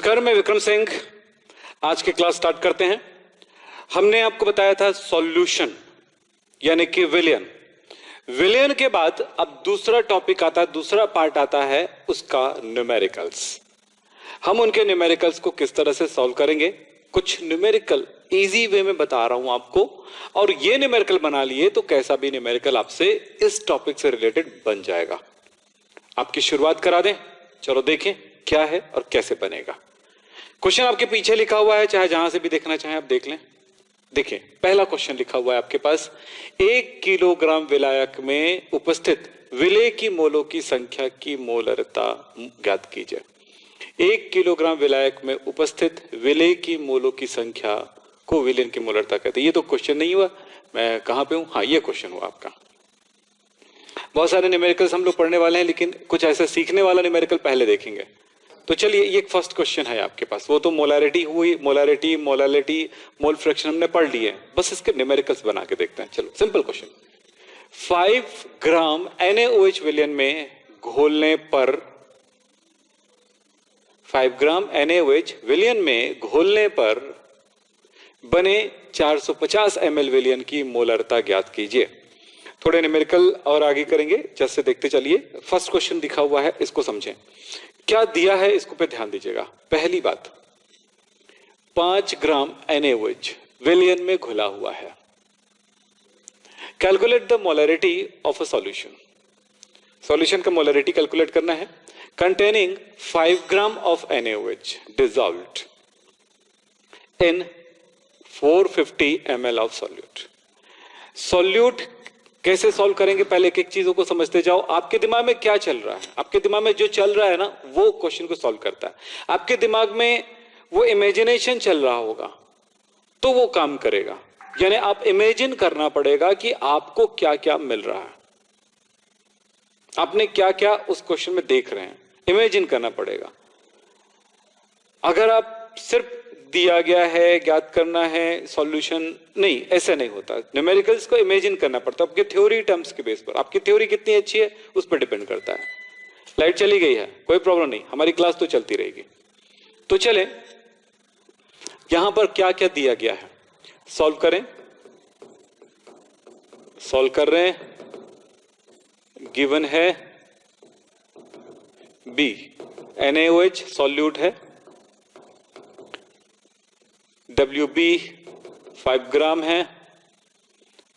नमस्कार, मैं विक्रम सिंह। आज की क्लास स्टार्ट करते हैं। हमने आपको बताया था सॉल्यूशन यानी कि विलियन। विलियन के बाद अब दूसरा टॉपिक आता है, दूसरा पार्ट आता है उसका न्यूमेरिकल्स। हम उनके न्यूमेरिकल्स को किस तरह से सॉल्व करेंगे, कुछ न्यूमेरिकल इजी वे में बता रहा हूं आपको, और ये न्यूमेरिकल बना लिए तो कैसा भी न्यूमेरिकल आपसे इस टॉपिक से रिलेटेड बन जाएगा। आपकी शुरुआत करा दें, चलो देखें क्या है और कैसे बनेगा। क्वेश्चन आपके पीछे लिखा हुआ है, चाहे जहां से भी देखना चाहें आप देख लें। देखिए, पहला क्वेश्चन लिखा हुआ है आपके पास, 1 किलोग्राम विलायक में उपस्थित विलेय की मोलों की संख्या की मोलरता ज्ञात कीजिए। 1 किलोग्राम विलायक में उपस्थित विलेय की मोलों की संख्या को विलेय की मोलरता कहते हैं। ये तो क्वेश्चन नहीं हुआ, मैं कहां पे हूं, हाँ ये क्वेश्चन हुआ आपका। बहुत सारे न्यूमेरिकल्स हम लोग पढ़ने वाले हैं, लेकिन कुछ ऐसा सीखने वाला न्यूमेरिकल पहले देखेंगे। तो चलिए, ये फर्स्ट क्वेश्चन है आपके पास। वो तो मोलारिटी हुई, मोलारिटी, मोलालिटी, मोल फ्रैक्शन हमने पढ़ लिए, बस इसके न्यूमेरिकल्स बना के देखते हैं। चलो, सिंपल क्वेश्चन। 5 ग्राम NaOH विलयन में घोलने पर 5 ग्राम NaOH विलयन में घोलने पर बने 450 ml विलयन की मोलरता ज्ञात कीजिए। थोड़े न्यूमेरिकल और आगे करेंगे, जैसे देखते चलिए। फर्स्ट क्वेश्चन दिखा हुआ है, इसको समझें क्या दिया है, इसको पे ध्यान दीजिएगा। पहली बात, 5 ग्राम NaOH विलयन में घुला हुआ है। Calculate the molarity of a solution. Solution का मोलरिटी कैलकुलेट करना है। Containing 5 gram of NaOH dissolved in 450 ml of solute. Solute कैसे सॉल्व करेंगे, पहले एक एक चीजों को समझते जाओ। आपके दिमाग में क्या चल रहा है, आपके दिमाग में जो चल रहा है ना, वो क्वेश्चन को सॉल्व करता है। आपके दिमाग में वो इमेजिनेशन चल रहा होगा तो वो काम करेगा। यानी आप इमेजिन करना पड़ेगा कि आपको क्या क्या मिल रहा है, आपने क्या क्या उस क्वेश्चन में देख रहे हैं, इमेजिन करना पड़ेगा। अगर आप सिर्फ दिया गया है, ज्ञात करना है, सॉल्यूशन नहीं, ऐसा नहीं होता। न्यूमेरिकल्स को इमेजिन करना पड़ता है आपके थ्योरी टर्म्स के बेस पर। आपकी थ्योरी कितनी अच्छी है उस पर डिपेंड करता है। लाइट चली गई है, कोई प्रॉब्लम नहीं, हमारी क्लास तो चलती रहेगी। तो चले, यहां पर क्या क्या दिया गया है, सॉल्व करें। सॉल्व कर रहे हैं। गिवन है B, NaOH सॉल्यूट है, WB 5 ग्राम है,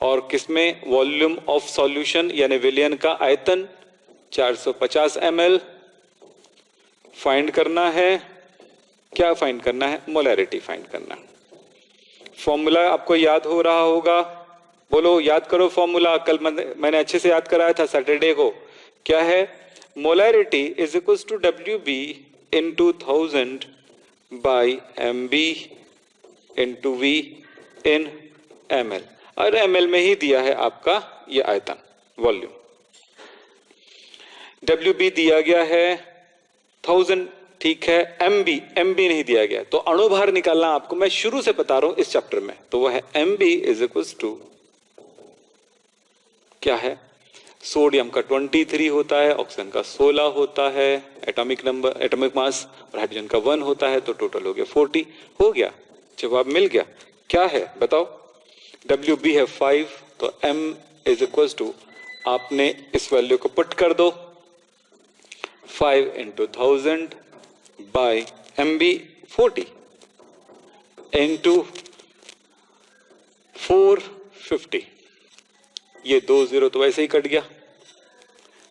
और किसमें वॉल्यूम ऑफ सॉल्यूशन यानी विलयन का आयतन 450 ml। फाइंड करना है, क्या फाइंड करना है, मोलैरिटी फाइंड करना है। फॉर्मूला आपको याद हो रहा होगा, बोलो याद करो फॉर्मूला। कल मैंने अच्छे से याद कराया था सैटरडे को। क्या है, molarity is equal to WB into 1000 by MB into V in ml, और ml में ही दिया है आपका ये आयतन, वॉल्यूम। WB दिया गया है 1000, ठीक है। MB नहीं दिया गया, तो अणुभार निकालना आपको मैं शुरू से बता रहा हूं इस चैप्टर में। तो वो है MB इज इक्वल टू क्या है, सोडियम का 23 होता है, ऑक्सीजन का 16 होता है, एटॉमिक नंबर, एटॉमिक मास, और हाइड्रोजन का 1 होता है, तो टोटल हो गया 40। हो गया, जवाब मिल गया। क्या है बताओ, WB है 5, तो M इज इक्वल टू, आपने इस वैल्यू को पुट कर दो, 5 इंटू 1000 बाई MB 40 इंटू 450। ये 2 0 तो वैसे ही कट गया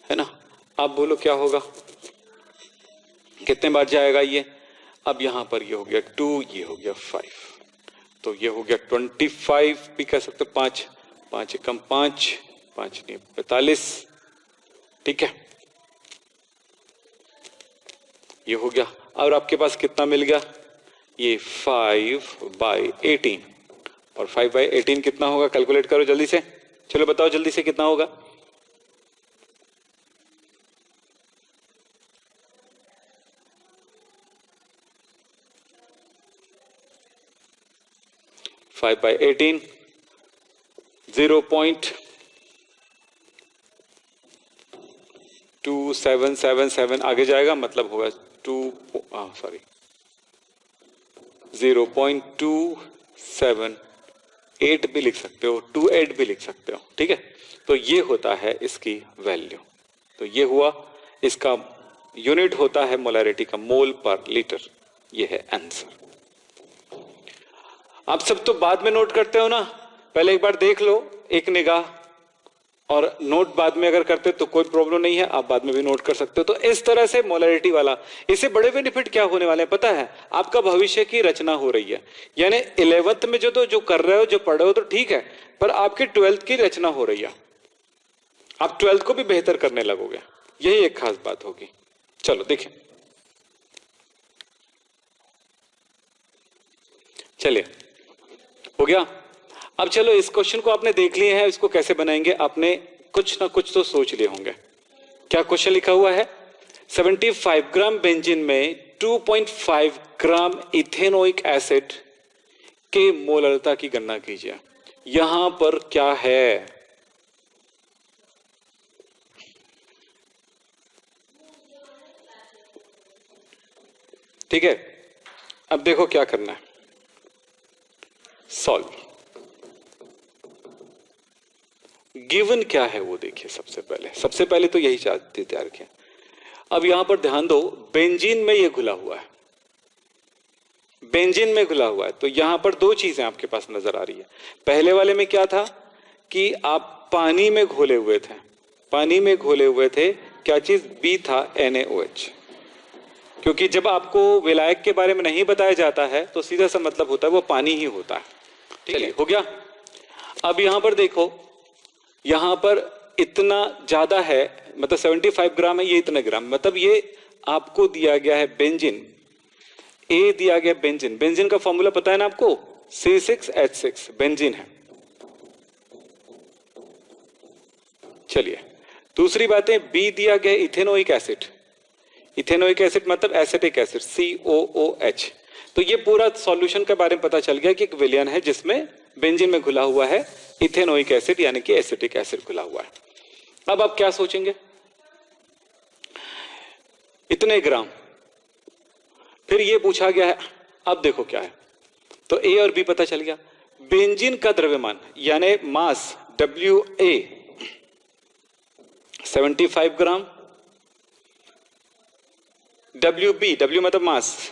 है ना। आप बोलो क्या होगा, कितने बार जाएगा ये। अब यहां पर ये हो गया 2, ये हो गया 5, तो ये हो गया 25 भी कह सकते, 5 5 कम 5 5 नहीं 45, ठीक है, ये हो गया। और आपके पास कितना मिल गया, ये 5/18, और 5/18 कितना होगा, कैलकुलेट करो जल्दी से, चलो बताओ जल्दी से कितना होगा। 5/18 0.2777 आगे जाएगा, मतलब होगा 2, सॉरी 0.278 भी लिख सकते हो, 28 भी लिख सकते हो, ठीक है। तो ये होता है इसकी वैल्यू। तो ये हुआ, इसका यूनिट होता है मोलैरिटी का, मोल पर लीटर। ये है आंसर। आप सब तो बाद में नोट करते हो ना, पहले एक बार देख लो एक निगाह, और नोट बाद में अगर करते तो कोई प्रॉब्लम नहीं है, आप बाद में भी नोट कर सकते हो। तो इस तरह से मोलैरिटी वाला, इससे बड़े बेनिफिट क्या होने वाले हैं पता है, आपका भविष्य की रचना हो रही है। यानी 11th में जो कर रहे हो, जो पढ़ रहे हो तो ठीक है, पर आपकी 12th की रचना हो रही है। आप 12th को भी बेहतर करने लगोगे, यही एक खास बात होगी। चलो देखें, चलिए हो गया। अब चलो इस क्वेश्चन को आपने देख लिए हैं, इसको कैसे बनाएंगे, आपने कुछ ना कुछ तो सोच लिए होंगे। क्या क्वेश्चन लिखा हुआ है, 75 ग्राम बेंजीन में 2.5 ग्राम इथेनोइक एसिड के मोलरता की गणना कीजिए। यहां पर क्या है, ठीक है। अब देखो क्या करना है, सॉल्व। गिवन क्या है वो देखिए। सबसे पहले तो यही चाहते तैयार किया। अब यहां पर ध्यान दो, बेंजीन में ये घुला हुआ है, बेंजीन में घुला हुआ है। तो यहां पर दो चीजें आपके पास नजर आ रही है। पहले वाले में क्या था कि आप पानी में घोले हुए थे, पानी में घोले हुए थे, क्या चीज, बी था NaOH। क्योंकि जब आपको विलायक के बारे में नहीं बताया जाता है तो सीधा सा मतलब होता है वो पानी ही होता है। चलिए हो गया। अब यहां पर देखो, यहां पर इतना ज्यादा है, मतलब 75 ग्राम है, ये इतने ग्राम, मतलब ये आपको दिया गया है बेंजीन, ए दिया गया बेंजीन। बेंजीन का फॉर्मूला पता है ना आपको, C6H6 बेंजीन है। चलिए दूसरी बात है, बी दिया गया इथेनोइक एसिड। इथेनोइक एसिड मतलब एसिटिक एसिड, COOH। तो ये पूरा सॉल्यूशन के बारे में पता चल गया कि एक विलयन है जिसमें बेंजीन में घुला हुआ है इथेनोइक एसिड, यानी कि एसिटिक एसिड घुला हुआ है। अब आप क्या सोचेंगे, इतने ग्राम, फिर ये पूछा गया है। अब देखो क्या है, तो ए और बी पता चल गया। बेंजीन का द्रव्यमान यानी मास WA 75 ग्राम, WB, W मतलब मास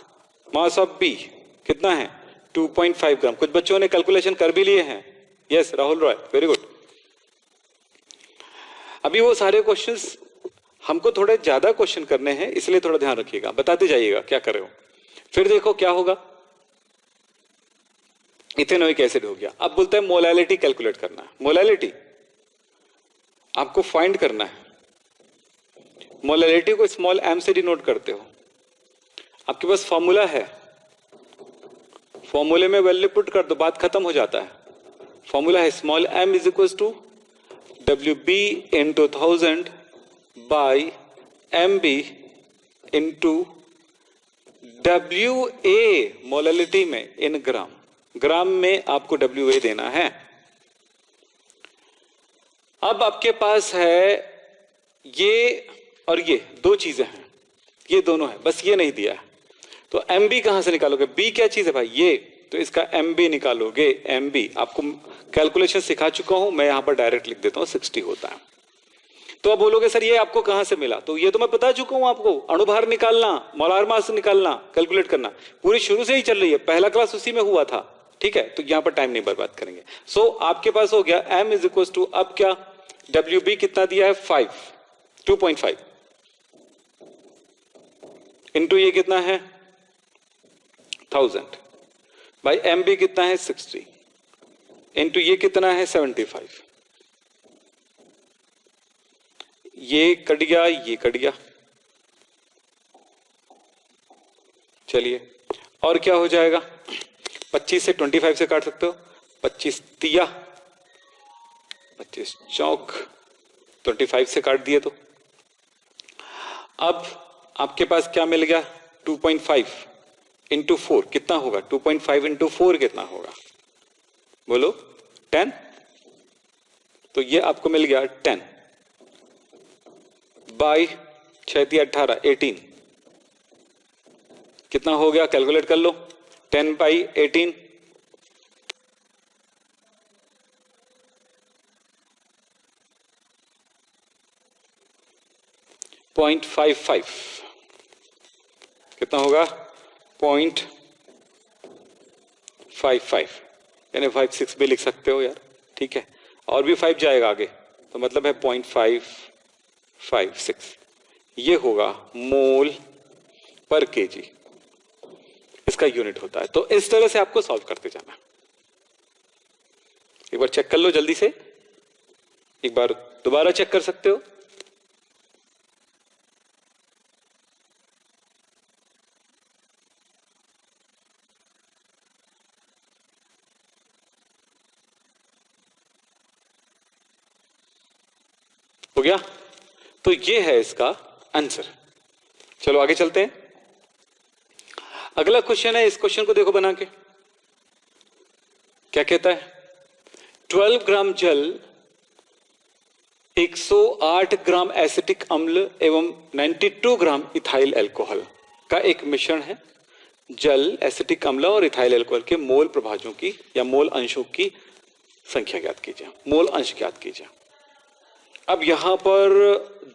ऑफ बी कितना है 2.5 ग्राम। कुछ बच्चों ने कैलकुलेशन कर भी लिए हैं, yes Rahul Roy, very good. अभी वो सारे क्वेश्चंस हमको थोड़े ज्यादा क्वेश्चन करने हैं, इसलिए थोड़ा ध्यान रखिएगा, बताते जाइएगा क्या कर रहे हो। फिर देखो क्या होगा, इथेनोइक एसिड हो गया। अब बोलते हैं मोलैलिटी कैलकुलेट करना है। मोलैलिटी आपको फाइंड करना है। मोलैलिटी को स्मॉल m से डिनोट करते हो। आपके पास फॉर्मूला है, फॉर्मूले में वैल्यू पुट कर दो, बात खत्म हो जाता है। फॉर्मूला है small m is equal to WB into 1000 by MB into WA, molality में इन ग्राम, ग्राम में आपको WA देना है। अब आपके पास है ये और ये दो चीजें हैं, ये दोनों है, बस ये नहीं दिया है। तो MB कहां से निकालोगे, B क्या चीज है भाई ये, तो इसका MB निकालोगे। MB आपको कैलकुलेशन सिखा चुका हूं मैं, यहां पर डायरेक्ट लिख देता हूं, 60 होता है। तो अब बोलोगे सर ये आपको कहां से मिला, तो ये तो मैं बता चुका हूं आपको, अणुभार निकालना, मोलार मास निकालना, कैलकुलेट करना पूरी शुरू से ही चल रही है, पहला क्लास उसी में हुआ था, ठीक है। तो यहां पर टाइम नहीं बर्बाद करेंगे। सो आपके पास हो गया M इज इक्वल टू, अब क्या, WB कितना दिया है 2.5 इंटू ये कितना है 1000 भाई MB कितना है 60 इंटू ये कितना है 75। ये कट गया, ये कट गया। चलिए और क्या हो जाएगा, 25 से 25 से काट सकते हो, 25 तिया 25 चौक 25 से काट दिए। तो अब आपके पास क्या मिल गया, 2.5 इंटू 4 कितना होगा, 2.5 इंटू 4 कितना होगा बोलो, 10। तो ये आपको मिल गया 10 बाई 6 18 18 कितना हो गया, कैलकुलेट कर लो, 10/18, 0.55 कितना होगा? 0.55, यानी 56 भी लिख सकते हो यार, ठीक है, और भी 5 जाएगा आगे तो मतलब है 0.556, ये होगा मोल पर केजी, इसका यूनिट होता है। तो इस तरह से आपको सॉल्व करते जाना। एक बार चेक कर लो जल्दी से, एक बार दोबारा चेक कर सकते हो। हो गया? तो ये है इसका आंसर। चलो आगे चलते हैं। अगला क्वेश्चन है, इस क्वेश्चन को देखो बना के, क्या कहता है? 12 ग्राम जल 108 ग्राम एसिटिक अम्ल एवं 92 ग्राम इथाइल अल्कोहल का एक मिश्रण है। जल, एसिटिक अम्ल और इथाइल अल्कोहल के मोल प्रभाजों की या मोल अंशों की संख्या ज्ञात कीजिए, मोल अंश ज्ञात कीजिए। अब यहां पर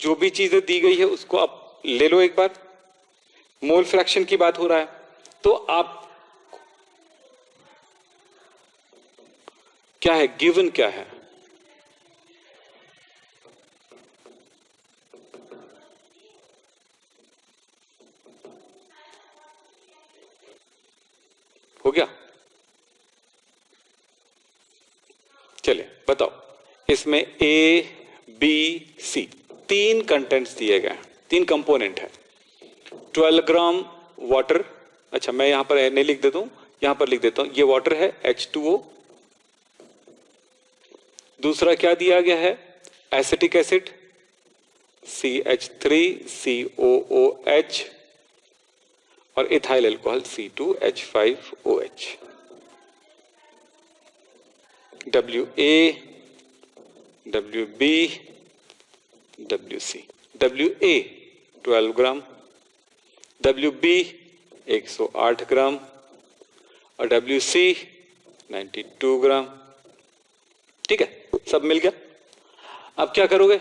जो भी चीजें दी गई है उसको आप ले लो एक बार। मोल फ्रैक्शन की बात हो रहा है, तो आप क्या है, गिवन क्या है? हो गया? चलिए बताओ, इसमें ए बी सी 3 कंटेंट्स दिए गए हैं, 3 कंपोनेंट है। 12 ग्राम वाटर, अच्छा मैं यहां पर नहीं लिख देता हूं, यहां पर लिख देता हूं, ये वाटर है H2O। दूसरा क्या दिया गया है? एसिटिक एसिड CH3COOH और ethyl alcohol C2H5OH। WA, WB, WC। WA 12 ग्राम, WB 108 ग्राम और WC 92 ग्राम। ठीक है, सब मिल गया। अब क्या करोगे?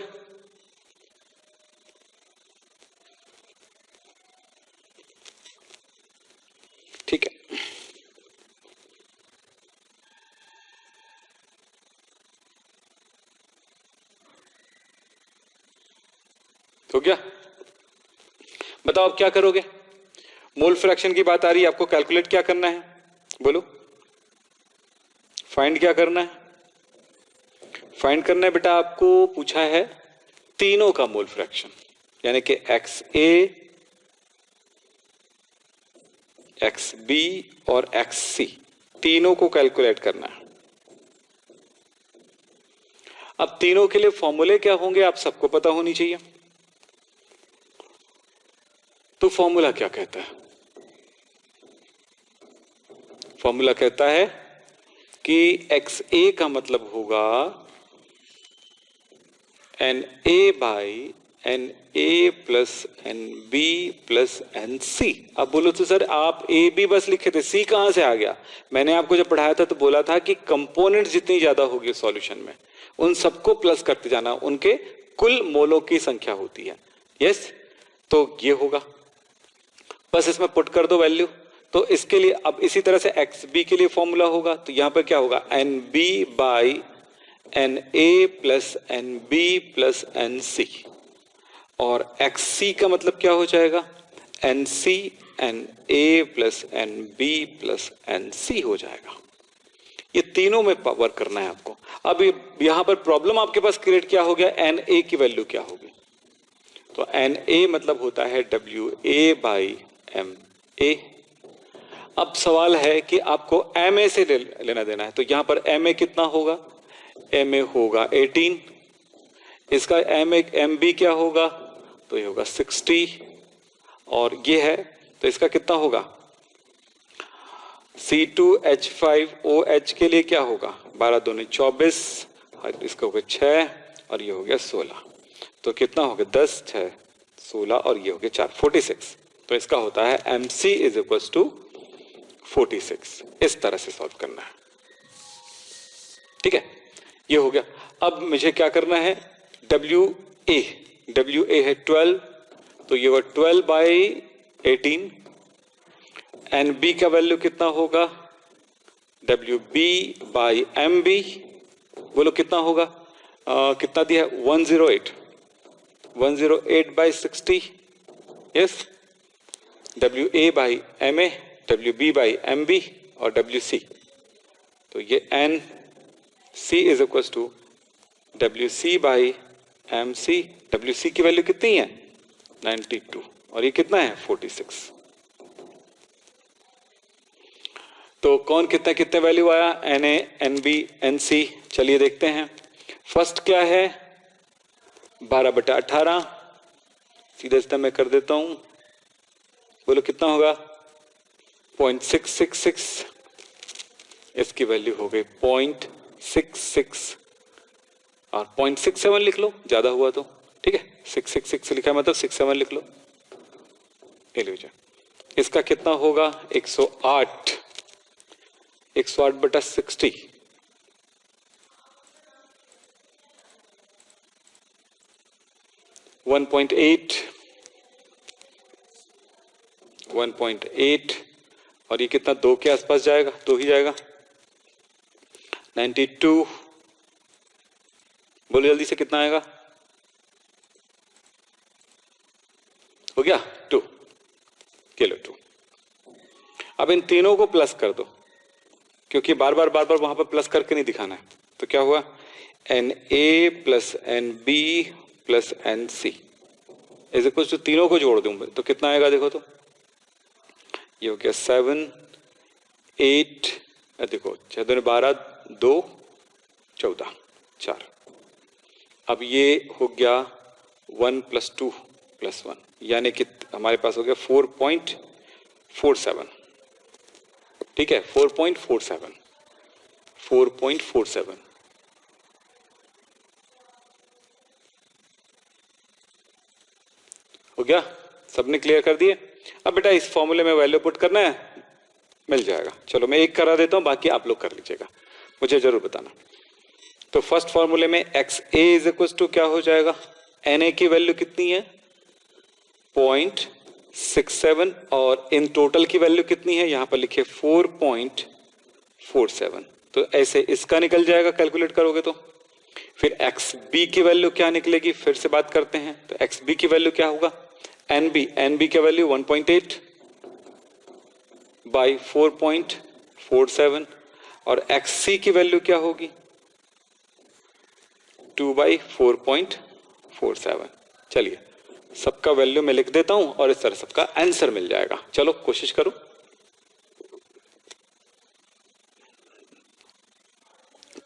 ठीक है, हो गया? बताओ अब क्या करोगे? मोल फ्रैक्शन की बात आ रही है, आपको कैलकुलेट क्या करना है? बोलो, फाइंड क्या करना है? फाइंड करना है बेटा, आपको पूछा है तीनों का मोल फ्रैक्शन, यानी कि XA, XB और XC, तीनों को कैलकुलेट करना है। अब तीनों के लिए फॉर्मूले क्या होंगे आप सबको पता होनी चाहिए। तो फॉर्मूला क्या कहता है? फॉर्मूला कहता है कि XA का मतलब होगा NA by NA plus NB plus NC। अब बोलो तो सर आप AB बस लिखे थे, C कहां से आ गया? मैंने आपको जब पढ़ाया था तो बोला था कि कंपोनेंट जितनी ज्यादा होगी सॉल्यूशन में उन सबको प्लस करते जाना, उनके कुल मोलों की संख्या होती है। यस, तो ये होगा, बस इसमें पुट कर दो वैल्यू। तो इसके लिए अब इसी तरह से XB के लिए फॉर्मूला होगा, तो यहां पर क्या होगा? NB by NA plus NB plus NC, और XC का मतलब क्या हो जाएगा? NC NA plus NB plus NC हो जाएगा। ये तीनों में वर्क करना है आपको। अब यहां पर प्रॉब्लम आपके पास क्रिएट क्या हो गया? NA की वैल्यू क्या होगी? तो NA मतलब होता है WA बाई MA। अब सवाल है कि आपको MA से लेना देना है, तो यहां पर MA कितना होगा? MA होगा 18, इसका MB क्या होगा? तो ये होगा 60, और ये है तो इसका कितना होगा? C2H5OH के लिए क्या होगा? 12 दूनी 24, और इसका होगा 6 और ये हो गया 16, तो कितना हो गया? 10 6 16 और ये हो गया 4 46। तो इसका होता है MC इज इक्वल टू 46। इस तरह से सॉल्व करना है, ठीक है। ये हो गया। अब मुझे क्या करना है, WA है 12, तो ये होगा 12/18। एंड बी का वैल्यू कितना होगा, WB/MB, बोलो कितना होगा, कितना दिया है, 108, 108/60, यस। WA/MA, WB/MB और WC, तो ये NC is equal to WC/MC। WC की वैल्यू कितनी है, 92, और ये कितना है, 46। तो कौन कितना कितने वैल्यू आया, NA, NB, NC, चलिए देखते हैं। फर्स्ट क्या है, 12/18, सीधे सीधा मैं कर देता हूं, बोलो कितना होगा, 0.666। इसकी वैल्यू हो गई 0.66 और 0.67 लिख लो, ज्यादा हुआ तो, ठीक है। 666 लिखा है मतलब 67 लिख लो, ये लीजिए। इसका कितना होगा, 108, 108/60, 1.8, 1.8, और ये कितना, 2 के आसपास जाएगा, 2 ही जाएगा। 92, बोलो जल्दी से कितना आएगा, हो गया 2, किलो 2। अब इन तीनों को प्लस कर दो, क्योंकि बार बार वहां पर प्लस करके नहीं दिखाना है। तो क्या हुआ, NA + NB + NC is equal to, तीनों को जोड़ दूं तो कितना आएगा, देखो तो, ये हो गया 7, 8, देखो 6 दूनी 12, 2, 14, 4। अब ये हो गया 1 + 2 + 1, यानी कि हमारे पास हो गया 4.47, ठीक है, 4.47, 4.47। हो गया, सबने क्लियर कर दिए। अब बेटा इस फॉर्मूले में वैल्यू पुट करना है, मिल जाएगा। चलो मैं एक करा देता हूं, बाकी आप लोग कर लीजिएगा, मुझे जरूर बताना। तो फर्स्ट फॉर्मूले में XA इज इक्वल टू क्या हो जाएगा, NA की वैल्यू कितनी है, 0.67, और इन टोटल की वैल्यू कितनी है, यहां पर लिखिए 4.47। तो ऐसे इसका निकल जाएगा, कैलकुलेट करोगे तो। फिर XB की वैल्यू क्या निकलेगी, फिर से बात करते हैं। तो XB की वैल्यू क्या होगा, NB की वैल्यू 1.8/4.47, और XC की वैल्यू क्या होगी, 2/4.47। चलिए सबका वैल्यू मैं लिख देता हूं और इस तरह सबका आंसर मिल जाएगा। चलो कोशिश करो।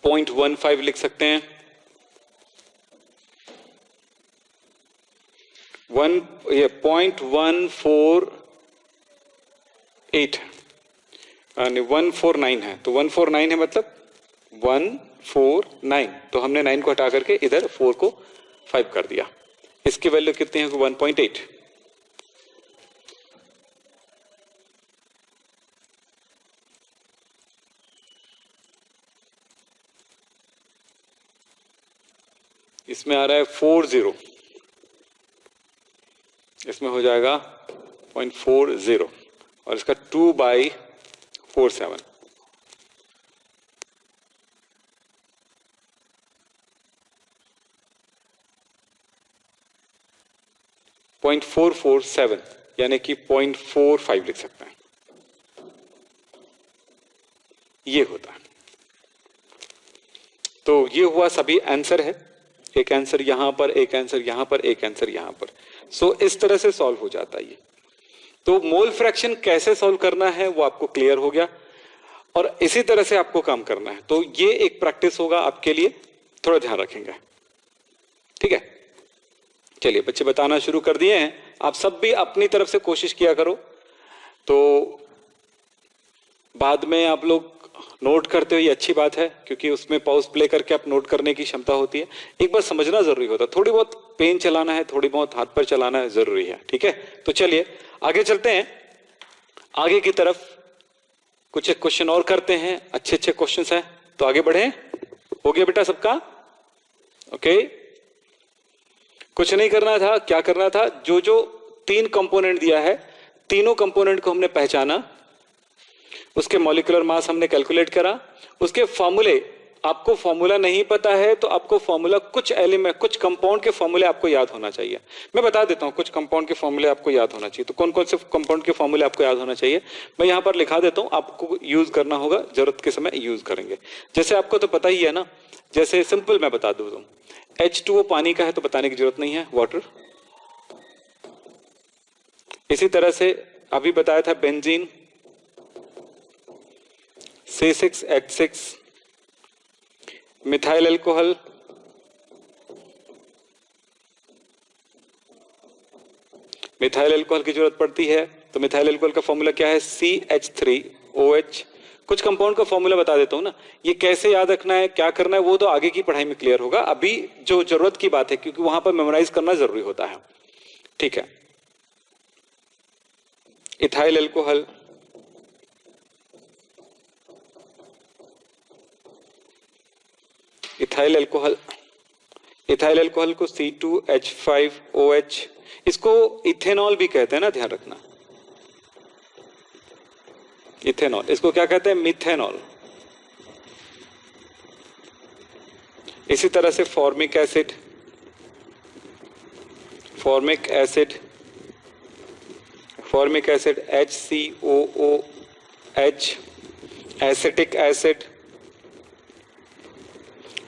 पॉइंट 15 लिख सकते हैं, ये 0.148 यानी 149 है, तो 149 है मतलब 149, तो हमने 9 को हटा करके इधर 4 को 5 कर दिया। इसकी वैल्यू कितनी है, 1.8। इसमें आ रहा है 40, इसमें हो जाएगा 0.40, और इसका 2/47, .447 यानी कि 0.45 लिख सकते हैं, ये होता है। तो ये हुआ, सभी आंसर है, एक आंसर यहां पर, एक आंसर यहां पर, एक आंसर यहां पर। सो इस तरह से सॉल्व हो जाता है ये। तो मोल फ्रैक्शन कैसे सॉल्व करना है वो आपको क्लियर हो गया, और इसी तरह से आपको काम करना है। तो ये एक प्रैक्टिस होगा आपके लिए, थोड़ा ध्यान रखेंगे, ठीक है। चलिए बच्चे बताना शुरू कर दिए हैं, आप सब भी अपनी तरफ से कोशिश किया करो। तो बाद में आप लोग नोट करते हो, ये अच्छी बात है, क्योंकि उसमें पॉज प्ले करके आप नोट करने की क्षमता होती है। एक बार समझना जरूरी होता है, थोड़ी बहुत पेन चलाना है, थोड़ी बहुत हाथ पर चलाना है, जरूरी है, ठीक है। तो चलिए आगे चलते हैं, आगे की तरफ कुछ एक क्वेश्चन और करते हैं, अच्छे अच्छे क्वेश्चंस हैं, तो आगे बढ़े। हो गया बेटा सबका? ओके, कुछ नहीं करना था, क्या करना था, जो जो 3 कंपोनेंट दिया है, तीनों कंपोनेंट को हमने पहचाना, उसके मॉलिक्यूलर मास हमने कैलकुलेट करा, उसके फॉर्मूले, आपको फॉर्मूला नहीं पता है तो आपको फॉर्मूला, कुछ एलिमेंट, कुछ कंपाउंड के फॉर्मूले आपको याद होना चाहिए। मैं बता देता हूं, कुछ कंपाउंड के फॉर्मूले आपको याद होना चाहिए। तो कौन कौन से कंपाउंड के फॉर्मूले आपको याद होना चाहिए, मैं यहां पर लिखा देता हूं, आपको यूज करना होगा, जरूरत के समय यूज करेंगे। जैसे आपको तो पता ही है ना, जैसे सिंपल मैं बता दूं, H2O पानी का है तो बताने की जरूरत नहीं है, वाटर। इसी तरह से अभी बताया था benzene, C6H6, methyl alcohol, methyl alcohol की जरूरत पड़ती है, तो मिथाइल अल्कोहल का फॉर्मूला क्या है, CH3OH। कुछ कंपाउंड का फॉर्मूला बता देता हूं ना, ये कैसे याद रखना है, क्या करना है, वो तो आगे की पढ़ाई में क्लियर होगा। अभी जो जरूरत की बात है, क्योंकि वहां पर मेमोराइज करना जरूरी होता है, ठीक है। Ethyl alcohol, ethyl alcohol, ethyl alcohol को C2H5OH, इसको इथेनॉल भी कहते हैं ना, ध्यान रखना, इथेनॉल। इसको क्या कहते हैं, मिथेनॉल। इसी तरह से formic acid, formic acid, formic acid HCOOH, acetic acid,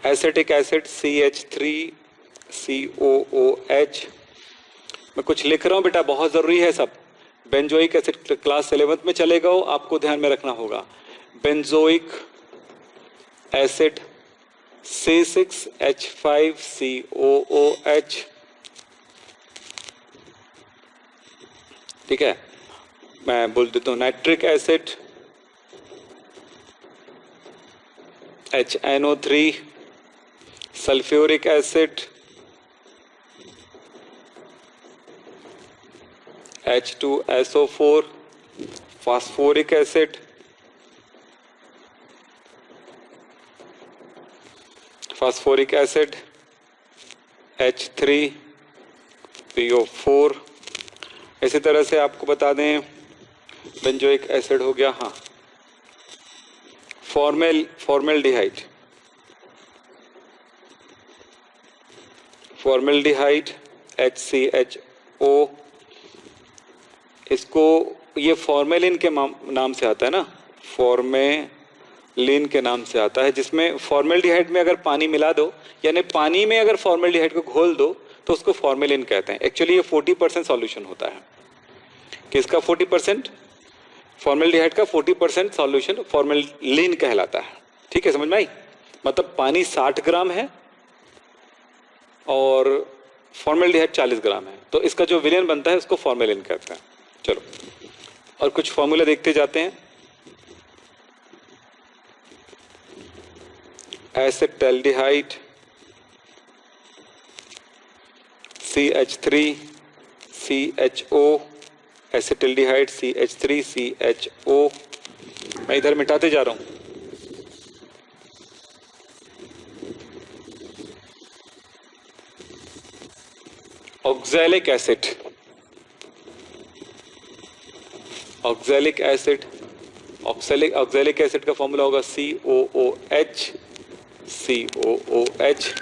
acetic acid CH3COOH। मैं कुछ लिख रहा हूं बेटा, बहुत जरूरी है सब। बेंजोइक एसिड क्लास 11th में चलेगा, आपको ध्यान में रखना होगा। बेंजोइक एसिड C6H5COOH, ठीक है। मैं बोल देता हूं nitric acid HNO3, sulphuric acid H2SO4, phosphoric acid, phosphoric acid H3PO4। इसी तरह से आपको बता दें, बेंजोइक एसिड हो गया, हाँ, फॉर्मेल्डिहाइड, फॉर्मेल्डिहाइड HCHO। इसको, ये फॉर्मेलिन के नाम से आता है ना, फॉर्मेलिन के नाम से आता है, जिसमें फॉर्मेल्डिहाइड में अगर पानी मिला दो, यानी पानी में अगर फॉर्मेल्डिहाइड को घोल दो तो उसको फॉर्मेलिन कहते हैं। एक्चुअली ये 40% सॉल्यूशन होता है। किसका 40%? फॉर्मेल्डिहाइड का 40% सॉल्यूशन फॉर्मेलिन कहलाता है, ठीक है, समझ में आई? मतलब पानी 60 ग्राम है और फॉर्मेल्डिहाइड 40 ग्राम है, तो इसका जो विलेन बनता है उसको फॉर्मेलिन कहते हैं। चलो, और कुछ फॉर्मूला देखते जाते हैं। Acetaldehyde CH3CHO, acetaldehyde CH3CHO। मैं इधर मिटाते जा रहा हूं। Oxalic acid, oxalic acid, oxalic acid का फॉर्मूला होगा COOH, COOH।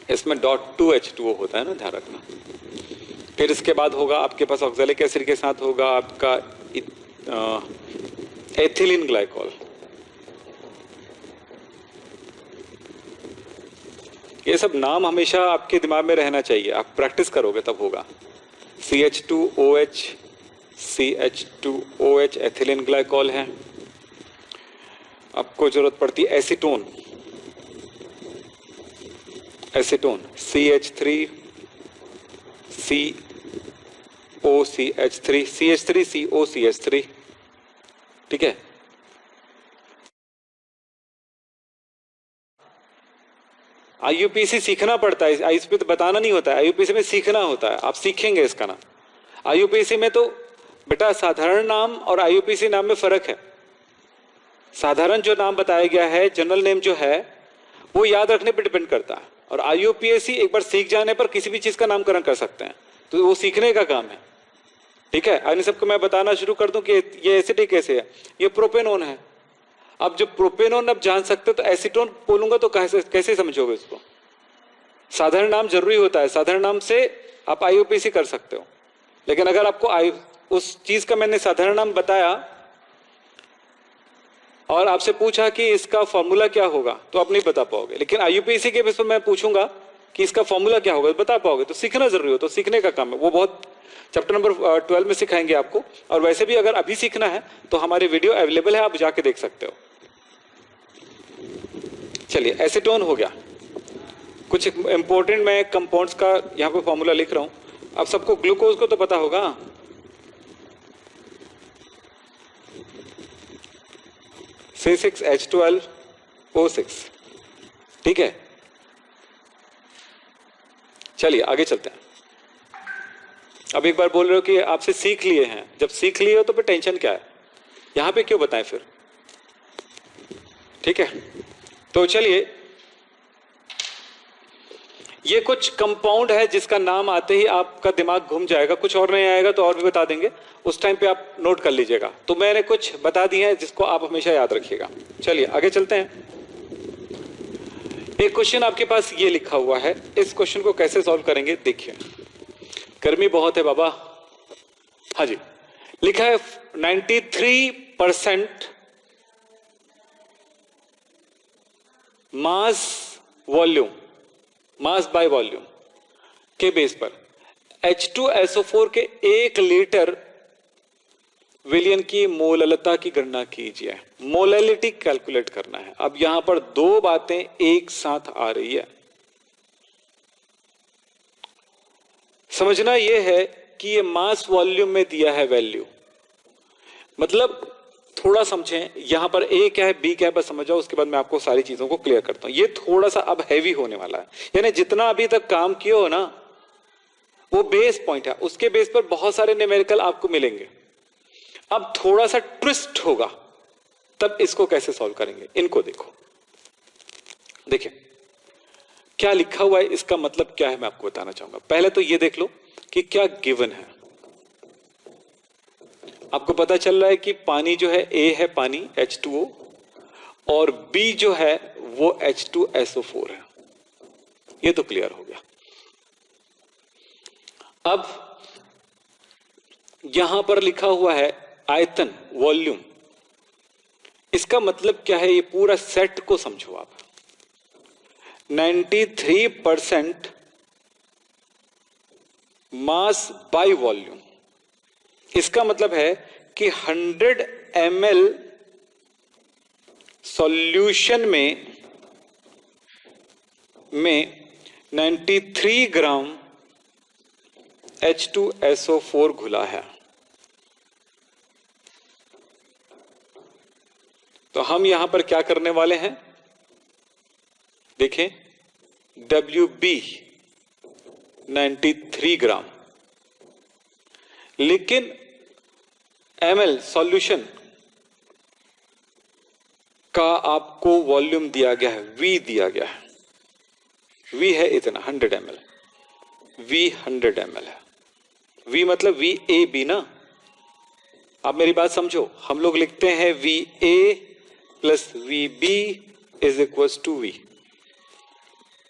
इसमें .2H2O होता है ना, ध्यान रखना। फिर इसके बाद होगा आपके पास ऑक्सैलिक एसिड के साथ होगा आपका एथिलीन ग्लाइकॉल। ये सब नाम हमेशा आपके दिमाग में रहना चाहिए, आप प्रैक्टिस करोगे तब होगा। CH2OH, CH2OH एथिलीन ग्लाइकॉल है। आपको जरूरत पड़ती है एसीटोन, एसीटोन CH3COCH3, ठीक है। IUPAC सीखना पड़ता है, IUPAC तो बताना नहीं होता है, IUPAC में सीखना होता है, आप सीखेंगे इसका ना। IUPAC में तो बेटा साधारण नाम और आईयूपीएसी नाम में फर्क है। साधारण जो नाम बताया गया है, जनरल नेम जो है, वो याद रखने पर डिपेंड करता है, और आईयूपीएसी एक बार सीख जाने पर किसी भी चीज का नामकरण कर सकते हैं, तो वो सीखने का काम है। ठीक है, अन्य सबको मैं बताना शुरू कर दूं कि ये एसिटिक कैसे है, ये प्रोपेनोन है। अब जब प्रोपेनोन अब जान सकते हो तो एसीटोन बोलूंगा तो कैसे समझोगे इसको? साधारण नाम जरूरी होता है, साधारण नाम से आप आईयूपीएसी कर सकते हो, लेकिन अगर आपको उस चीज का मैंने साधारण नाम बताया और आपसे पूछा कि इसका फॉर्मूला क्या होगा, तो आप नहीं बता पाओगे। लेकिन आईयूपीएसी के बेस पर मैं पूछूंगा कि इसका फॉर्मूला क्या होगा, बता पाओगे। तो सीखना जरूरी हो, तो सीखने का काम है, वो बहुत चैप्टर नंबर 12 में सिखाएंगे आपको। और वैसे भी अगर अभी सीखना है तो हमारे वीडियो अवेलेबल है, आप जाके देख सकते हो। चलिए, एसीटोन हो गया। कुछ इंपॉर्टेंट मैं कंपाउंड्स का यहाँ पे फॉर्मूला लिख रहा हूं। अब सबको ग्लूकोज को तो पता होगा, C6H12O6। ठीक है, चलिए आगे चलते हैं। अब एक बार बोल रहे हो कि आपसे सीख लिए हैं, जब सीख लिए हो तो फिर टेंशन क्या है, यहां पे क्यों बताएं फिर? ठीक है, तो चलिए, ये कुछ कंपाउंड है जिसका नाम आते ही आपका दिमाग घूम जाएगा, कुछ और नहीं आएगा तो और भी बता देंगे, उस टाइम पे आप नोट कर लीजिएगा। तो मैंने कुछ बता दिए हैं जिसको आप हमेशा याद रखिएगा। चलिए आगे चलते हैं। एक क्वेश्चन आपके पास ये लिखा हुआ है, इस क्वेश्चन को कैसे सॉल्व करेंगे देखिए। गर्मी बहुत है बाबा। हाँ जी, लिखा है 93% mass volume, mass by volume के बेस पर H2SO4 के 1 लीटर विलियन की मोललता की गणना कीजिए। मोलैलिटी कैलकुलेट करना है। अब यहां पर दो बातें एक साथ आ रही है। समझना यह है कि ये मास वॉल्यूम में दिया है वैल्यू, मतलब थोड़ा समझें, यहां पर ए क्या है बी क्या है बस समझ जाओ, उसके बाद मैं आपको सारी चीजों को क्लियर करता हूं। ये थोड़ा सा अब हैवी होने वाला है, यानी जितना अभी तक काम किए हो ना वो बेस पॉइंट है, उसके बेस पर बहुत सारे न्यूमेरिकल आपको मिलेंगे। अब थोड़ा सा ट्विस्ट होगा, तब इसको कैसे सॉल्व करेंगे। इनको देखो, देखिए क्या लिखा हुआ है, इसका मतलब क्या है मैं आपको बताना चाहूंगा। पहले तो ये देख लो कि क्या गिवन है। आपको पता चल रहा है कि पानी जो है, ए है पानी H2O, और बी जो है वो H2SO4 है। ये तो क्लियर हो गया। अब यहां पर लिखा हुआ है आयतन, वॉल्यूम। इसका मतलब क्या है, ये पूरा सेट को समझो आप। 93% मास बाय वॉल्यूम, इसका मतलब है कि 100 ml सॉल्यूशन में 93 ग्राम H2SO4 घुला है। तो हम यहां पर क्या करने वाले हैं, देखें, WB 93 ग्राम, लेकिन ml सॉल्यूशन का आपको वॉल्यूम दिया गया है, V दिया गया है। V है इतना 100 ml, V 100 ml है। V मतलब VAB ना। आप मेरी बात समझो, हम लोग लिखते हैं VA plus VB is equal to V,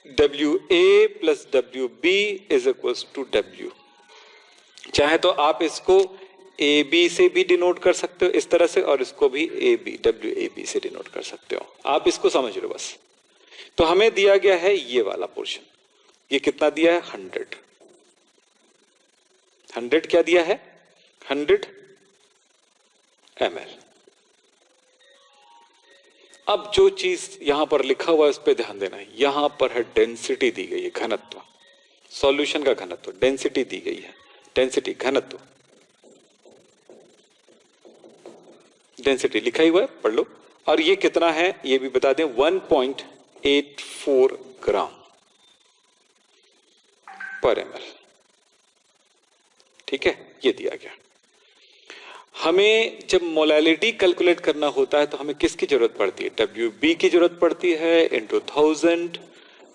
WA plus WB is equal to W। चाहे तो आप इसको AB से भी डिनोट कर सकते हो इस तरह से, और इसको भी WAB से डिनोट कर सकते हो। आप इसको समझ लो बस। तो हमें दिया गया है ये वाला पोर्शन, ये कितना दिया है 100 क्या दिया है 100 ml। अब जो चीज यहां पर लिखा हुआ है उस पर ध्यान देना है। यहां पर है डेंसिटी दी गई है, घनत्व, सॉल्यूशन का घनत्व, डेंसिटी दी गई है, डेंसिटी घनत्व, डेंसिटी लिखा ही हुआ है, पढ़ लो। और ये कितना है ये भी बता दें, 1.84 ग्राम पर ml। ठीक है, ये दिया गया। हमें जब मोलैलिटी कैलकुलेट करना होता है तो हमें किसकी जरूरत पड़ती है? WB की जरूरत पड़ती है into 1000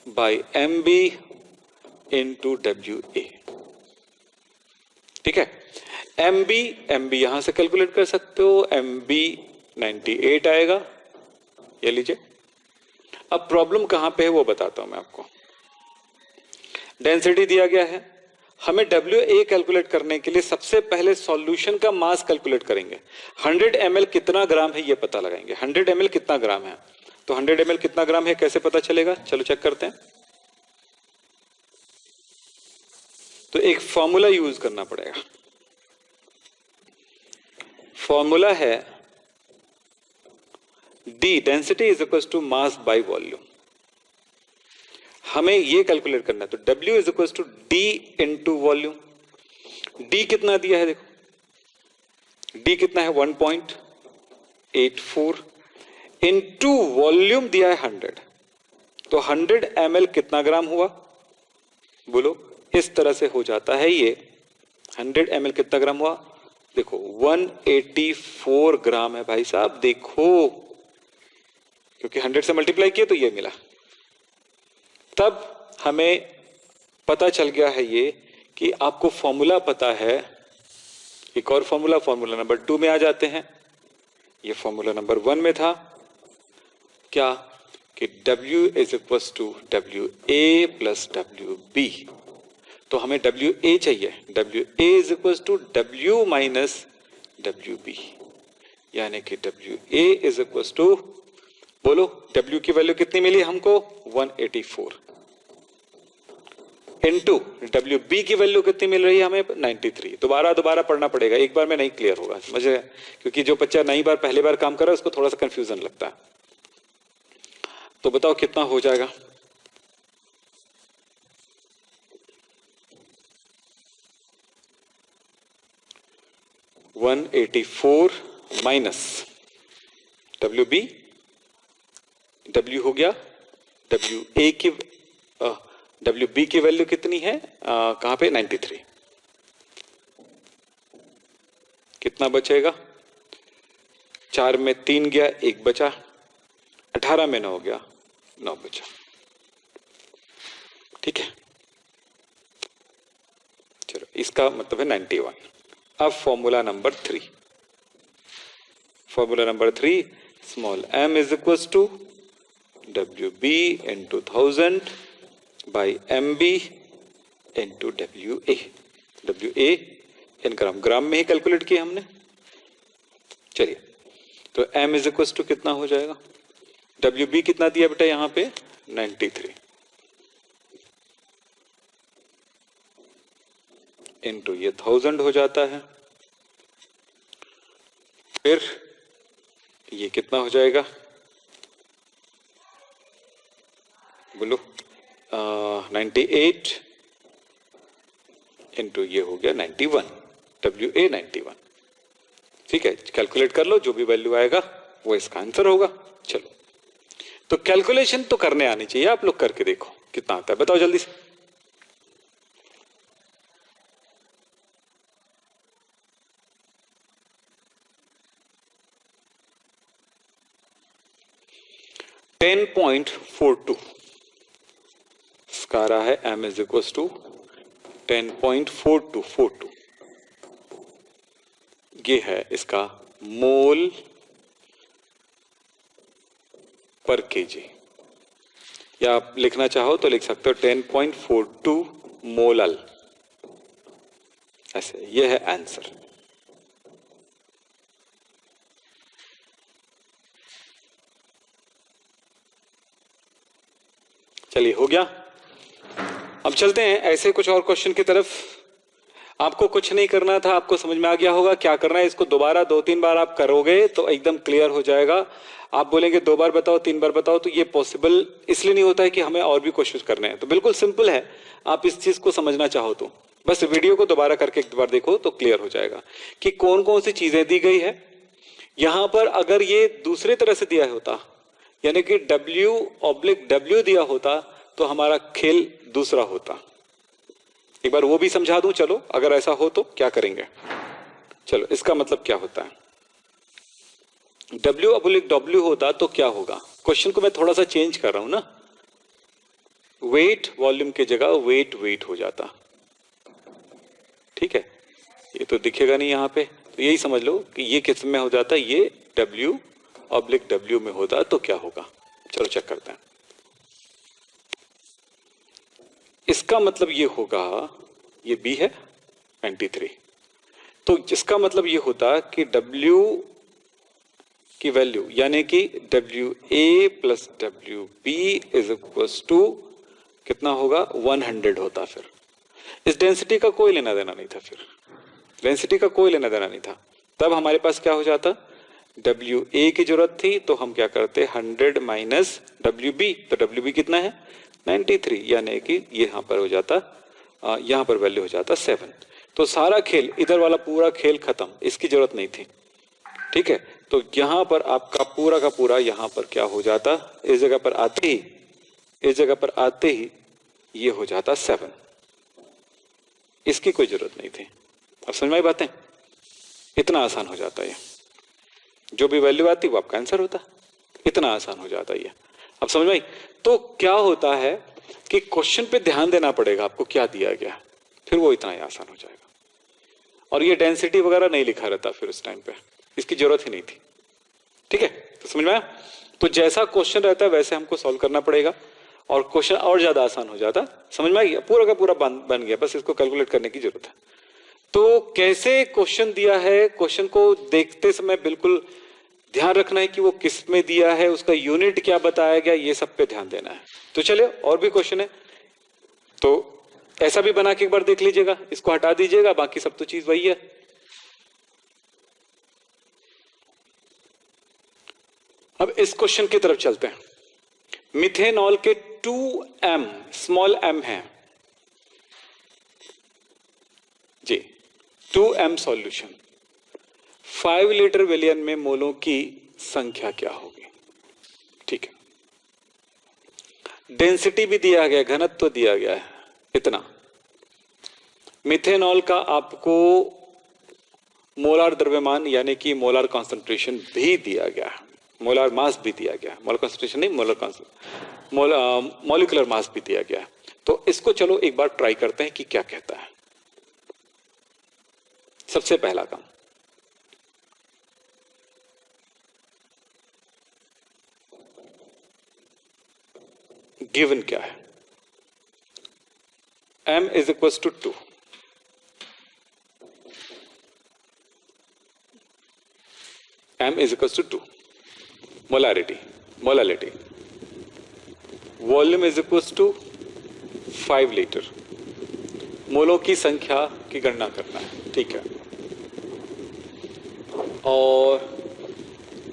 by MB into WA। ठीक है, MB यहां से कैलकुलेट कर सकते हो, MB 98 आएगा, ये लीजिए। अब प्रॉब्लम कहां पे है वो बताता हूं मैं आपको। डेंसिटी दिया गया है, हमें WA कैलकुलेट करने के लिए सबसे पहले सॉल्यूशन का मास कैलकुलेट करेंगे। 100 ml कितना ग्राम है ये पता लगाएंगे। 100 ml कितना ग्राम है, तो 100 ml कितना ग्राम है कैसे पता चलेगा? चलो चेक करते हैं। तो एक फॉर्मूला यूज करना पड़ेगा। फॉर्मूला है D, density is equal to mass by volume. हमें ये कैलकुलेट करना है, तो W is equal to D into volume. D कितना दिया है देखो, D कितना है 1.84 इंटू वॉल्यूम दिया है 100, तो 100 ml कितना ग्राम हुआ बोलो? इस तरह से हो जाता है ये। 100 ml कितना ग्राम हुआ देखो, 184 ग्राम है भाई साहब, देखो, क्योंकि 100 से मल्टीप्लाई किया तो ये मिला। तब हमें पता चल गया है ये कि आपको फॉर्मूला पता है। एक और फॉर्मूला, फॉर्मूला नंबर 2 में आ जाते हैं। ये फॉर्मूला नंबर 1 में था क्या कि W is equal to WA plus WB, तो हमें WA चाहिए। WA is equal to W minus WB, यानी कि WA इज इक्वल टू, बोलो W की वैल्यू कितनी मिली हमको? 184 इंटू WB की वैल्यू कितनी मिल रही है हमें? 93। दोबारा पढ़ना पड़ेगा, एक बार में नहीं क्लियर होगा, समझ रहे? क्योंकि जो बच्चा नई बार पहली बार काम कर रहा है उसको थोड़ा सा कंफ्यूजन लगता है। तो बताओ कितना हो जाएगा? (184 माइनस WB, W हो गया, WB की वैल्यू कितनी है कहां पे? 93। कितना बचेगा? 4 में 3 गया, 1 बचा, 18 में 9 हो गया, 9 बचा। ठीक है, चलो इसका मतलब है 91। अब formula number 3, formula number 3, small m is equal to WB into 1000 by MB into WA। WA in gram, gram में ही कैलकुलेट किया हमने। चलिए, तो m इज इक्वल टू कितना हो जाएगा? WB कितना दिया बेटा यहां पे? 93 इंटू ये 1000 हो जाता है। फिर ये कितना हो जाएगा बोलो? 98 इंटू ये हो गया 91, WA 91। ठीक है, कैलकुलेट कर लो, जो भी वैल्यू आएगा वो इसका आंसर होगा। चलो, तो कैलकुलेशन तो करने आनी चाहिए, आप लोग करके देखो कितना आता है, बताओ जल्दी से। (10.42) इसका आ रहा है m इज इक्वल टू 10.42। ये है इसका मोल पर केजी, या आप लिखना चाहो तो लिख सकते हो 10.42 मोलल, ऐसे। ये है आंसर। चलिए, हो गया। अब चलते हैं ऐसे कुछ और क्वेश्चन की तरफ। आपको कुछ नहीं करना था, आपको समझ में आ गया होगा क्या करना है। इसको दोबारा 2-3 बार आप करोगे तो एकदम क्लियर हो जाएगा। आप बोलेंगे 2 बार बताओ, 3 बार बताओ, तो ये पॉसिबल इसलिए नहीं होता है कि हमें और भी कोशिश करने हैं। तो बिल्कुल सिंपल है, आप इस चीज को समझना चाहो तो बस वीडियो को दोबारा करके एक बार देखो तो क्लियर हो जाएगा कि कौन कौन सी चीजें दी गई है। यहां पर अगर ये दूसरे तरह से दिया होता, यानी कि W/W दिया होता, तो हमारा खेल दूसरा होता। एक बार वो भी समझा दूं, चलो, अगर ऐसा हो तो क्या करेंगे। चलो इसका मतलब क्या होता है, W/W होता तो क्या होगा, क्वेश्चन को मैं थोड़ा सा चेंज कर रहा हूं ना, वेट वॉल्यूम की जगह वेट वेट हो जाता, ठीक है, ये तो दिखेगा नहीं यहां पे, तो यही समझ लो कि ये किस में हो जाता, ये W/W में होता तो क्या होगा। चलो चेक करते हैं, इसका मतलब ये होगा, ये B है 93, तो इसका मतलब ये होता कि W की वैल्यू यानी कि WA plus WB is equal to कितना होगा 100 होता। फिर इस डेंसिटी का कोई लेना देना नहीं था, फिर डेंसिटी का कोई लेना देना नहीं था, तब हमारे पास क्या हो जाता, WA की जरूरत थी तो हम क्या करते 100 माइनस WB, तो WB कितना है 93, यानी कि यहाँ पर हो जाता, यहाँ पर वैल्यू हो जाता 7। तो सारा खेल, इधर वाला पूरा खेल खत्म, इसकी जरूरत नहीं थी, ठीक है। तो यहां पर आपका पूरा का पूरा यहां पर क्या हो जाता, इस जगह पर आते ही, इस जगह पर आते ही ये हो जाता 7, इसकी कोई जरूरत नहीं थी। अब समझ में आई बातें, इतना आसान हो जाता है, जो भी वैल्यू आती वो आपका आंसर होता, इतना आसान हो जाता है। अब समझ में आई। तो क्या होता है कि क्वेश्चन पे ध्यान देना पड़ेगा आपको, क्या दिया गया, फिर वो इतना ही आसान हो जाएगा। और ये डेंसिटी वगैरह नहीं लिखा रहता फिर उस टाइम पे, इसकी जरूरत ही नहीं थी, ठीक है। तो समझ में आया। तो जैसा क्वेश्चन रहता है वैसे हमको सॉल्व करना पड़ेगा और क्वेश्चन और ज्यादा आसान हो जाता। समझ में आ गया, पूरा का पूरा बन गया, बस इसको कैलकुलेट करने की जरूरत है। तो कैसे क्वेश्चन दिया है, क्वेश्चन को देखते समय बिल्कुल ध्यान रखना है कि वो किस में दिया है, उसका यूनिट क्या बताया गया, ये सब पे ध्यान देना है। तो चलिए और भी क्वेश्चन है, तो ऐसा भी बना के एक बार देख लीजिएगा, इसको हटा दीजिएगा, बाकी सब तो चीज वही है। अब इस क्वेश्चन की तरफ चलते हैं। मिथेनॉल के 2m स्मॉल m है जी, 2m सॉल्यूशन, 5 लीटर विलियन में मोलों की संख्या क्या होगी, ठीक है। डेंसिटी भी दिया गया, घनत्व तो दिया गया है इतना। मिथेनॉल का आपको मोलार द्रव्यमान यानी कि मोलार कॉन्सेंट्रेशन भी दिया गया है, मोलार मास भी दिया गया है, मोलर कॉन्सेंट्रेशन नहीं, मॉलिक्यूलर मास भी दिया गया है। तो इसको चलो एक बार ट्राई करते हैं कि क्या कहता है। सबसे पहला काम, गिवन क्या है, m is equal to 2, m is equal to 2, molarity, molality, volume is equal to 5 litre, मोलों की संख्या की गणना करना है, ठीक है। और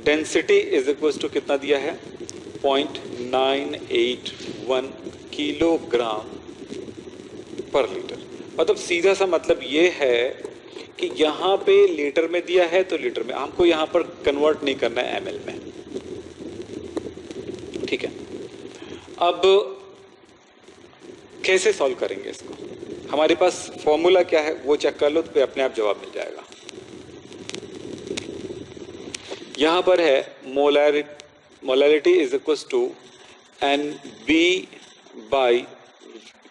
डेंसिटी इज इक्वल टू कितना दिया है 0.981 किलोग्राम पर लीटर। मतलब सीधा सा मतलब ये है कि यहां पे लीटर में दिया है तो लीटर में, हमको यहां पर कन्वर्ट नहीं करना है ml में, ठीक है। अब कैसे सॉल्व करेंगे इसको, हमारे पास फॉर्मूला क्या है वो चेक कर लो तो अपने आप जवाब मिल जाएगा। यहां पर है molarity is equal to NB by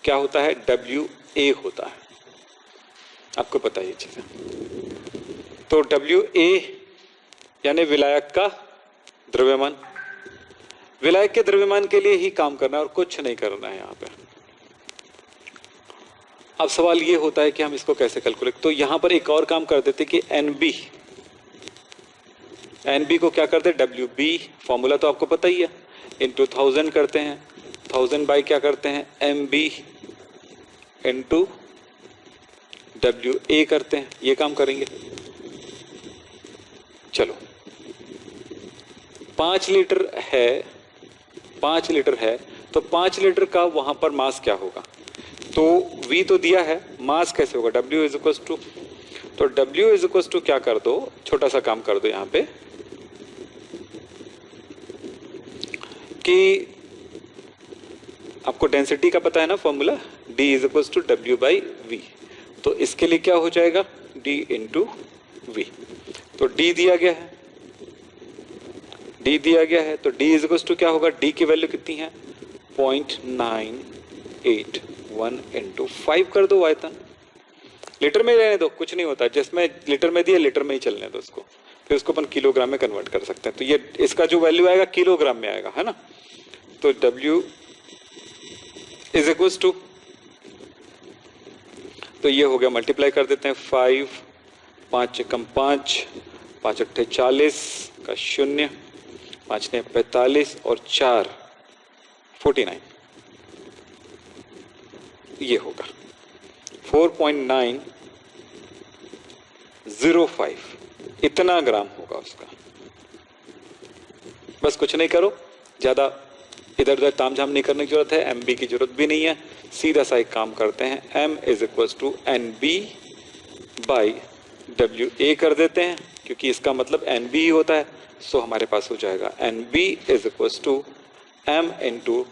क्या होता है WA होता है, आपको पता है ये चीजें। तो WA यानी विलायक का द्रव्यमान, विलायक के द्रव्यमान के लिए ही काम करना है और कुछ नहीं करना है यहां पे। अब सवाल ये होता है कि हम इसको कैसे कैलकुलेट, तो यहां पर एक और काम कर देते कि NB को क्या करते हैं WB, फॉर्मूला तो आपको पता ही है, इंटू 1000 करते हैं, 1000 बाई क्या करते हैं MB इंटू WA करते हैं, ये काम करेंगे। चलो 5 लीटर है, 5 लीटर है तो 5 लीटर का वहां पर मास क्या होगा, तो V तो दिया है, मास कैसे होगा W इज इक्वल टू, तो W इज इक्वल टू क्या कर दो, छोटा सा काम कर दो यहां पे कि आपको डेंसिटी का पता है ना formula, D is equal to W by V, तो इसके लिए क्या हो जाएगा D इंटू v। तो d दिया गया है, d दिया गया है, तो d इज इक्वल टू क्या होगा, d की वैल्यू कितनी है 0.981 इंटू 5 कर दो आयतन। लीटर में रहने दो, कुछ नहीं होता, जिसमें लीटर में दिया लीटर में ही चलने दो उसको, फिर उसको अपन किलोग्राम में कन्वर्ट कर सकते हैं। तो ये इसका जो वैल्यू आएगा किलोग्राम में आएगा, है ना। तो W इज इक्वल टू, तो ये हो गया, मल्टीप्लाई कर देते हैं 5, 5 कम 5, 5 अट्ठे 40 का 0, 5 ने 45 और 4 49, ये होगा 4.905, इतना ग्राम होगा उसका। बस कुछ नहीं करो, ज्यादा इधर उधर तामझाम नहीं करने की जरूरत है, MB की जरूरत भी नहीं है, सीधा सा एक काम करते हैं, M is equal to NB by WA कर देते हैं, क्योंकि इसका मतलब NB ही होता है। सो हमारे पास हो जाएगा NB is equal to M into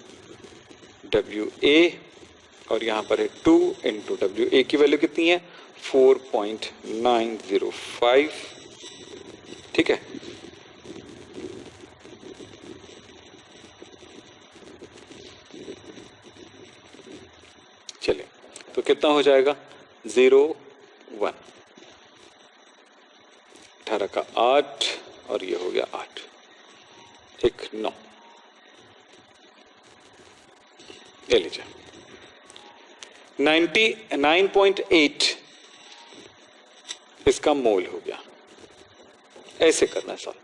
WA, और यहां पर है 2 इंटू WA की वैल्यू कितनी है 4.905, ठीक है। चलिए, तो कितना हो जाएगा 0 1, 18 का 8 और ये हो गया 8, 1 9, ले लीजिए 99.8 इसका मोल हो गया। ऐसे करना है सॉल्व,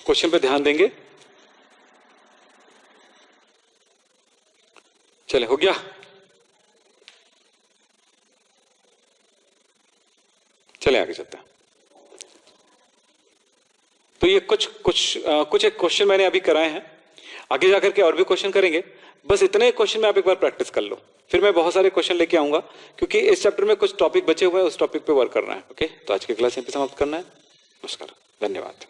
क्वेश्चन पे ध्यान देंगे। चले, हो गया। चले आगे चलते हैं। तो ये कुछ एक क्वेश्चन मैंने अभी कराए हैं, आगे जाकर के और भी क्वेश्चन करेंगे। बस इतने क्वेश्चन में आप एक बार प्रैक्टिस कर लो, फिर मैं बहुत सारे क्वेश्चन लेके आऊंगा, क्योंकि इस चैप्टर में कुछ टॉपिक बचे हुए हैं, उस टॉपिक पे वर्क करना है। ओके, तो आज की क्लास यहीं पे समाप्त करना है। नमस्कार, धन्यवाद।